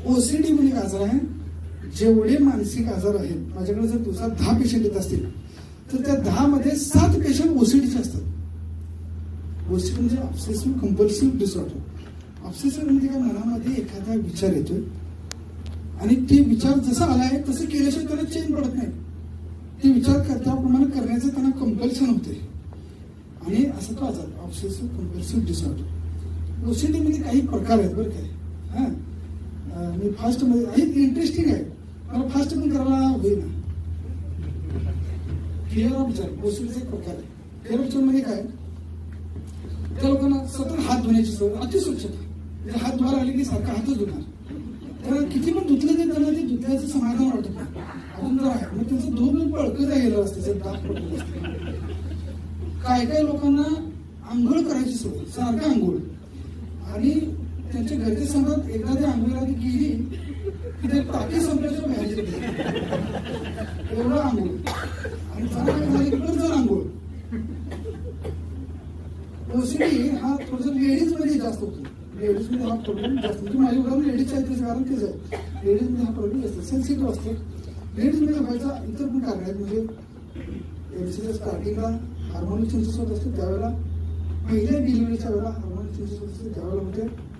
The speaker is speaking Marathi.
ओसीडी म्हणजे एक आजार आहे. जेवढे मानसिक आजार आहेत, माझ्याकडे जर दिवसात 10 पेशंट येत असतील तर त्या 10 मध्ये 7 पेशंट ओसीडीचे असतात. ओसीडी म्हणजे ऑब्सेसिव्ह कंपल्सिव्ह डिसऑर्डर. ऑब्सेसिव्ह म्हणजे काय, मनामध्ये एखादा विचार येतोय आणि ते विचार जसा आलाय तसं केल्याशिवाय त्याला चेन पडत नाही. ते विचार त्याप्रमाणे करण्याचं त्यांना कंपल्शन होते आणि असं तो आजार ऑब्सेसिव्ह कंपल्सिव्ह डिसऑर्डर. ओसीडी मध्ये काही प्रकार आहेत बरं काय. मी फास्ट मध्ये इंटरेस्टिंग आहे, मला फास्ट पण करायला होईना. फिअर ऑफ जर्म ओसीडीचा एक प्रकार आहे. फिअर ऑफ जर्म मध्ये काय, त्या लोकांना सतत हात धुण्याची सवय, अतिस्वच्छता. म्हणजे हात धुवायला आले की सारखा हातच धुणार. तर किती पण धुतलं तर त्यांना ते धुतल्याचं समाधान वाटत नाही. अजून जर आहे मग त्यांचं धुवून पळकं गेलं असतं, दात पडलेलं असतं. काय काय लोकांना आंघोळ करायची सवय, सारखं आंघोळ. आणि त्यांच्या घरचे सांगतात एकदा ते आंघोळीला गेली की ते टाकी संपल्याच्या बाहेर एवढं आंघोळ. आणि जरा काय झालं की पण जर आंघोळ. ओसीडी हा थोडंसं लेडीज मध्ये जास्त होतो. लेडीज मध्ये हा प्रॉब्लेम जास्त, म्हणजे माझ्या उदाहरण लेडीजच्या आहे त्याचं कारण तेच आहे. लेडीज मध्ये हा प्रॉब्लेम असतो, सेन्सिटिव्ह असतो. लेडीज मध्ये व्हायचा इतर पण कारण आहेत. म्हणजे स्टार्टिंगला हार्मोनल चेंजेस होत असतो त्यावेळेला, पहिल्या डिलिव्हरीच्या वेळेला हार्मोनल चेंजेस होत असतो त्यावेळेला म्हणजे